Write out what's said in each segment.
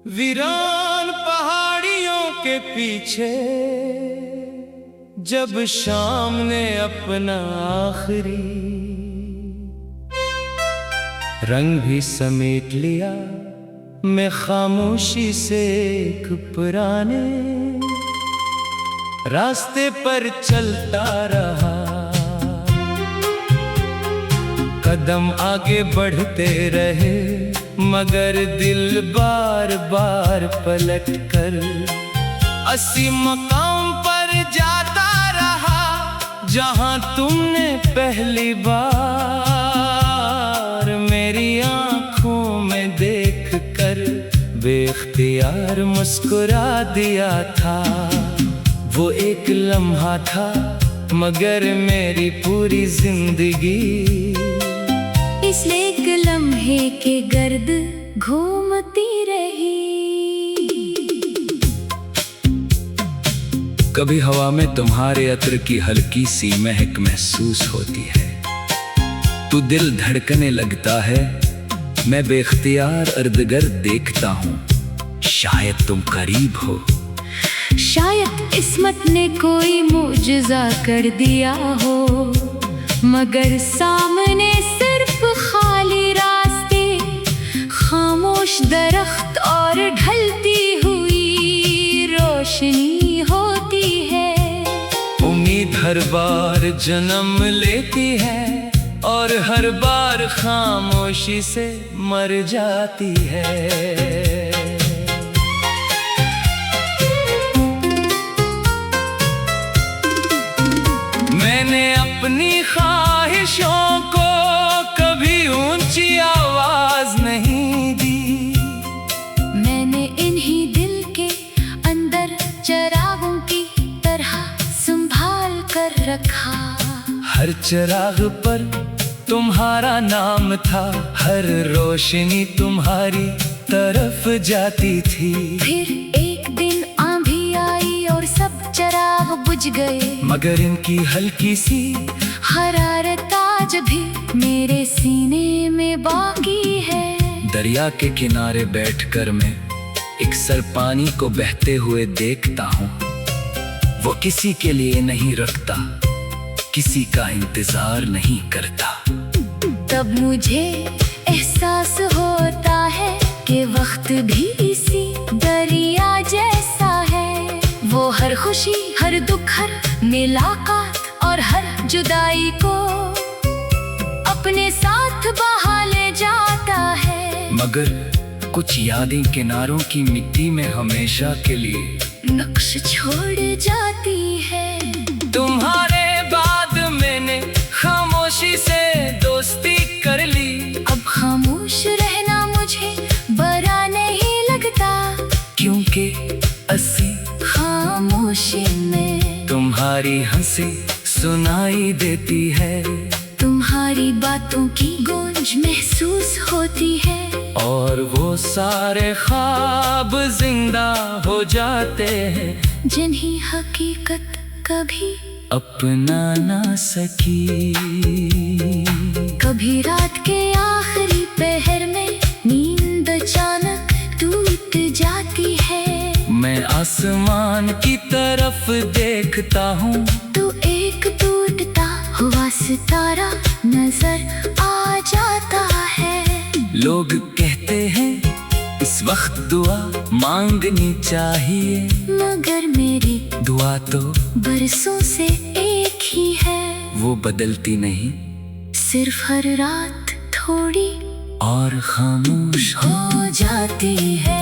वीरान पहाड़ियों के पीछे जब शाम ने अपना आखिरी रंग भी समेट लिया, मैं खामोशी से एक पुराने रास्ते पर चलता रहा। कदम आगे बढ़ते रहे मगर दिल बार बार पलट कर असी मकाम पर जाता रहा जहां तुमने पहली बार मेरी आंखों में देख कर बेख्तियार मुस्कुरा दिया था। वो एक लम्हा था मगर मेरी पूरी जिंदगी इस एक लम्हे के गर्द घूमती रही। कभी हवा में तुम्हारे अत्र की हल्की सी महक महसूस होती है, तो दिल धड़कने लगता है। मैं बेख्तियार इर्द-गिर्द देखता हूँ, शायद तुम करीब हो। शायद किस्मत ने कोई मुजज़ा कर दिया हो, मगर सामने सिर्फ खाली रास्ते, खामोश दरख्त और ढलती हुई रोशनी होती है। उम्मीद हर बार जन्म लेती है और हर बार खामोशी से मर जाती है। मैंने अपनी ख्वाहिशों को कभी ऊंची आवाज नहीं दी। मैंने इन्हीं दिल के अंदर चिरागों की तरह संभाल कर रखा। हर चिराग पर तुम्हारा नाम था, हर रोशनी तुम्हारी तरफ जाती थी। फिर एक दिन आंधी आई और सब चिराग बुझ गए, मगर इनकी हल्की सी हरारत आज भी मेरे सीने में बाकी है। दरिया के किनारे बैठकर मैं एक सर पानी को बहते हुए देखता हूँ। वो किसी के लिए नहीं रुकता, किसी का इंतजार नहीं करता। तब मुझे एहसास होता है कि वक्त भी इसी दरिया जैसा है। वो हर खुशी, हर दुख, हर मुलाकात और हर जुदाई को अपने साथ बहा ले जाता है। मगर कुछ यादें किनारों की मिट्टी में हमेशा के लिए नक्श छोड़ जाती है। तुम्हारे बाद मैंने खामोशी से दोस्ती कर ली। अब खामोश रहना मुझे बुरा नहीं लगता, क्योंकि असी खामोशी में तुम्हारी हंसी सुनाई देती है, तुम्हारी बातों की गूंज महसूस होती है। और वो सारे ख्वाब जिंदा हो जाते हैं जिन्हीं हकीकत कभी अपना ना सकी। कभी रात के आखिरी पहर में नींद अचानक टूट जाती है। मैं आसमान की तरफ देखता हूँ, तो एक टूटता हुआ सितारा नजर आ जाता है। लोग कहते हैं इस वक्त दुआ मांगनी चाहिए, मगर मेरी दुआ तो बरसों से एक ही है। वो बदलती नहीं, सिर्फ हर रात थोड़ी और खामोश हो जाती है।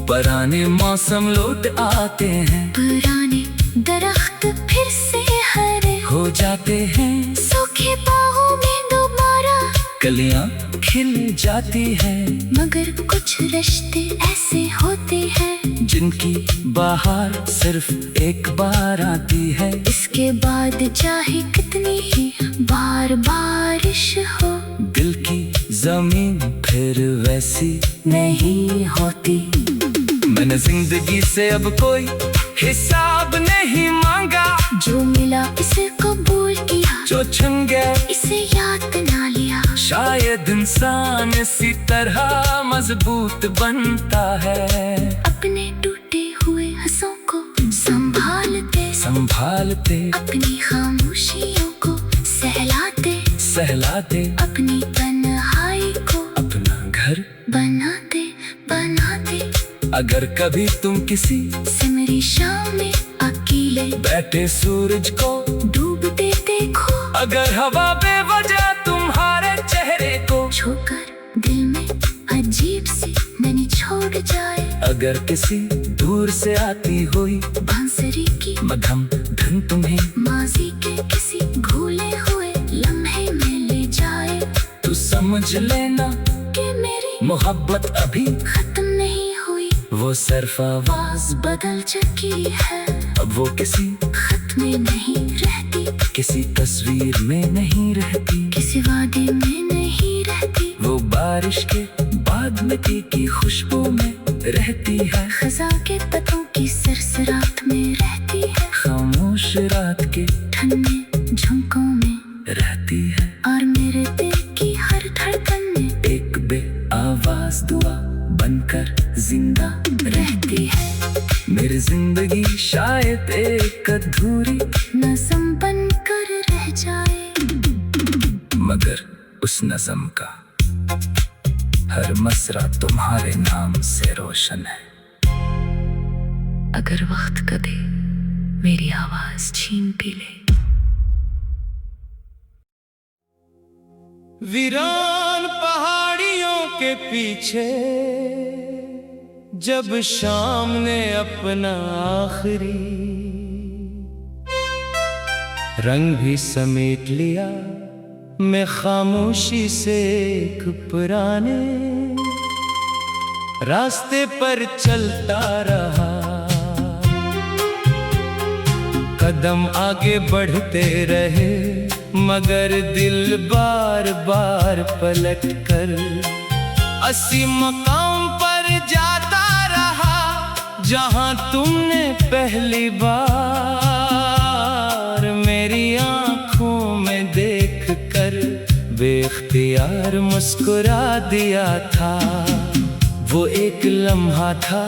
पुराने मौसम लौट आते हैं, पुराने दरख्त फिर से हरे हो जाते हैं, सूखे बाहों में दोबारा कलियां खिल जाती है। मगर कुछ रिश्ते ऐसे होते हैं जिनकी बहार सिर्फ एक बार आती है। इसके बाद चाहे कितनी ही बार बारिश हो, दिल की जमीन फिर वैसी नहीं होती। मैंने जिंदगी से अब कोई हिसाब नहीं मांगा, जो मिला इसे कबूल किया, जो छिन गया इसे याद ना लिया। शायद इंसान इसी तरह मजबूत बनता है। अपने टूटे हुए हंसों को संभालते संभालते अपनी खामोशियों को सहलाते सहलाते अपनी तन्हाई को अपना घर बनाते बनाते अगर कभी तुम किसी सिमरी शाम में अकेले बैठे सूरज को डूबते देखो, अगर हवा बेवजह तुम्हारे चेहरे को छूकर दिल में अजीब सी नैनी छोड़ जाए, अगर किसी दूर से आती हुई बांसुरी की मध्यम धुन तुम्हें माजी के किसी भूले हुए लम्हे में ले जाए, तू समझ लेना कि मेरी मोहब्बत अभी खत्म नहीं हुई, वो सिर्फ आवाज आवाज बदल चुकी है। अब वो किसी खत में नहीं रहती, किसी तस्वीर में नहीं रहती, किसी वादे में नहीं रहती, वो बारिश के बाद मिट्टी की खुशबू में रहती है, खजा के पत्तों की सरसराहट में रहती है, खामोश रात के ठंडे झुमकों में रहती है, और मेरे दिल की हर धड़कन में एक बे आवाज दुआ बनकर जिंदा रहती है। मेरी जिंदगी शायद एक अधूरी नज़म बन कर रह जाए, मगर उस नज़म का हर मसरा तुम्हारे नाम से रोशन है। अगर वक्त कदे मेरी आवाज छीन भी ले। वीरान पहाड़ियों के पीछे जब शाम ने अपना आखिरी रंग भी समेट लिया, मैं खामोशी से एक पुराने रास्ते पर चलता रहा, कदम आगे बढ़ते रहे मगर दिल बार बार पलट कर असी मकाम पर जाता रहा, जहां तुमने पहली बार मेरी आंखों में देख कर बेख्तियार मुस्कुरा दिया था। वो एक लम्हा था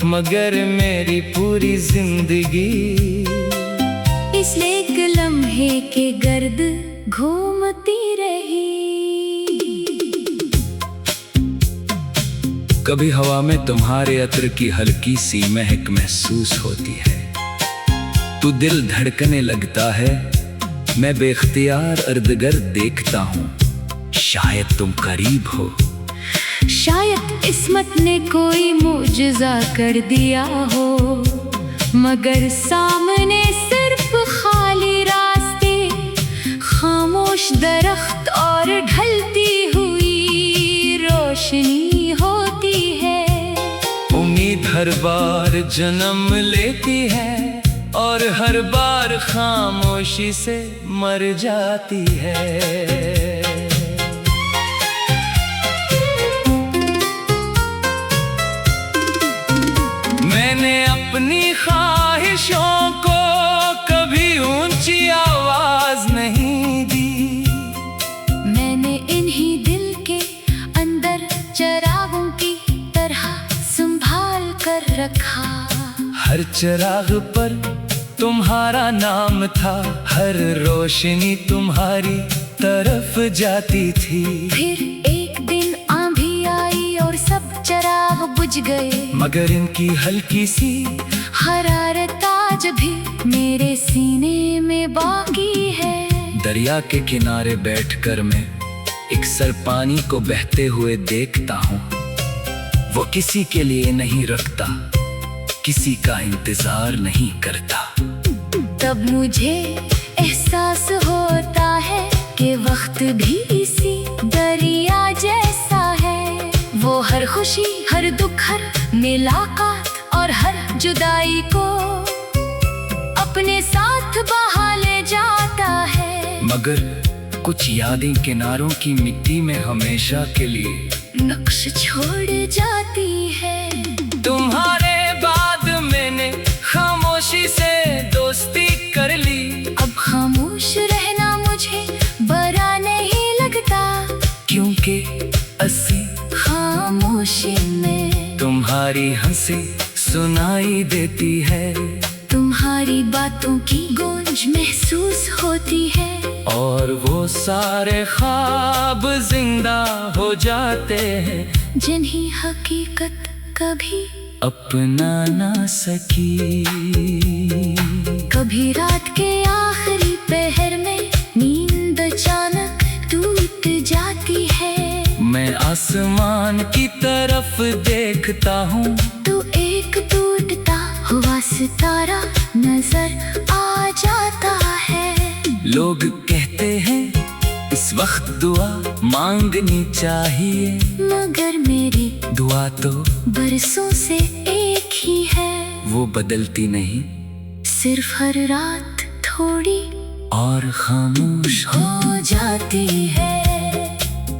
मगर मेरी पूरी जिंदगी इस एक लम्हे के गर्द घूमती रही। कभी हवा में तुम्हारे अत्र की हल्की सी महक महसूस होती है, तू दिल धड़कने लगता है, मैं बेख्तियार इर्द-गिर्द देखता हूँ, शायद तुम करीब हो, शायद किस्मत ने कोई मुजज़ा कर दिया हो, मगर सामने सिर्फ खाली रास्ते, खामोश दरख्त और ढलती हुई रोशनी होती है। उम्मीद हर बार जन्म लेती है और हर बार खामोशी से मर जाती है। मैंने अपनी ख्वाहिशों को कभी ऊंची आवाज नहीं दी, मैंने इन्हीं दिल के अंदर चिरागों की तरह संभाल कर रखा। हर चिराग पर तुम्हारा नाम था, हर रोशनी तुम्हारी तरफ जाती थी। फिर एक दिन आंधी आई और सब चिराग बुझ गए, मगर इनकी हल्की सी हरारत आज भी मेरे सीने में बाकी है। दरिया के किनारे बैठकर मैं एक सर पानी को बहते हुए देखता हूँ, वो किसी के लिए नहीं रुकता, किसी का इंतजार नहीं करता। तब मुझे एहसास होता है कि वक्त भी इसी दरिया जैसा है, वो हर खुशी हर दुख हर मुलाकात और हर जुदाई को अपने साथ बहा ले जाता है। मगर कुछ यादें किनारों की मिट्टी में हमेशा के लिए नक्श छोड़ जाती है। तुम्हारे बाद मैंने खामोशी से दोस्ती कर ली, अब खामोश रहना मुझे बुरा नहीं लगता, नशे में। तुम्हारी हंसी सुनाई देती है, तुम्हारी बातों की गूंज महसूस होती है। और वो सारे ख्वाब जिंदा हो जाते हैं जिन्हें हकीकत कभी अपना ना सकी। कभी रात के आखिरी पहर में नींद अचानक टूट जाती है। मैं आसमान की तरफ देखता हूँ, तो एक टूटता हुआ सितारा नजर आ जाता है। लोग कहते हैं इस वक्त दुआ मांगनी चाहिए, मगर मेरी दुआ तो बरसों से एक ही है। वो बदलती नहीं, सिर्फ हर रात थोड़ी और खामोश हो जाती है।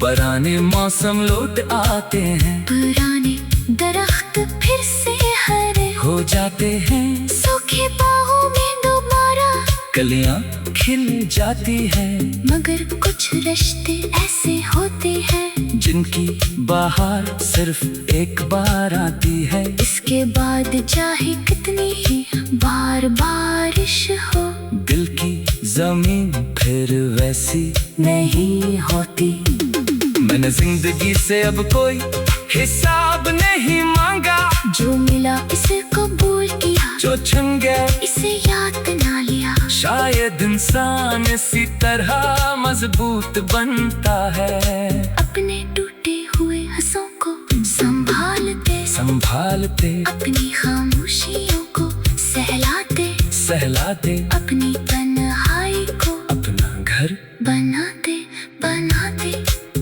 पुराने मौसम लौट आते हैं, पुराने दरख्त फिर से हरे हो जाते हैं, सूखे बाहों में दोबारा कलियां खिल जाती है। मगर कुछ रिश्ते ऐसे होते हैं जिनकी बहार सिर्फ एक बार आती है। इसके बाद चाहे कितनी ही बार बारिश हो, दिल की जमीन फिर वैसी नहीं होती। मैंने जिंदगी से अब कोई हिसाब नहीं मांगा, जो मिला इसे कबूल किया, जो छन गया इसे याद ना लिया। शायद इंसान इसी तरह मजबूत बनता है, अपने टूटे हुए हंसों को संभालते, अपनी खामोशियों को सहलाते, अपनी तन्हाई को अपना घर बनाते।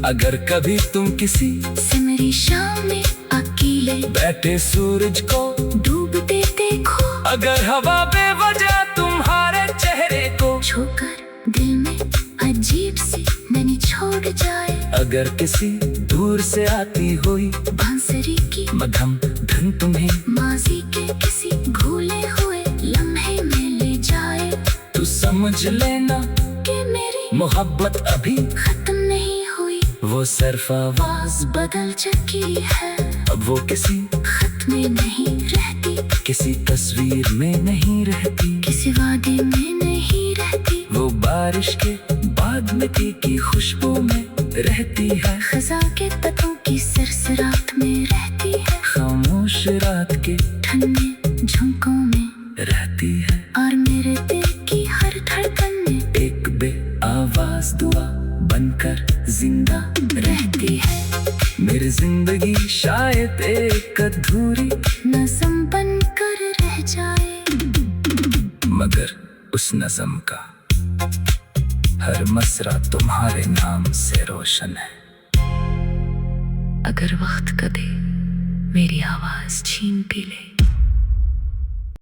अगर कभी तुम किसी सिमरी शाम में अकेले बैठे सूरज को डूबते देखो, अगर हवा बेवजह तुम्हारे चेहरे को छूकर दिल में अजीब सी नमी छोड़ जाए, अगर किसी दूर से आती हुई बांसुरी की मधम धुन तुम्हें माजी के किसी भूले हुए लम्हे में ले जाए, तो समझ लेना कि मेरी मोहब्बत अभी खत्म नहीं हुई। वो सिर्फ आवाज आवाज बदल चुकी है, अब वो किसी खत में नहीं रहती, किसी तस्वीर में नहीं रहती, किसी वादे में नहीं रहती। वो बारिश के बाद मिट्टी की खुशबू में रहती है, खजा के पत्तों की सरसराहट में रहती है, खामोश रात के ठंडे झोंकों में रहती है, और मेरे दिल की हर धड़कन में एक बेआवाज दुआ बनकर जिंदा रहती है। मेरी जिंदगी शायद एक अधूरी नज़म बनकर रह जाए, मगर उस नज़म का हर मसरा तुम्हारे नाम से रोशन है। अगर वक्त कदे मेरी आवाज छीन भी ले,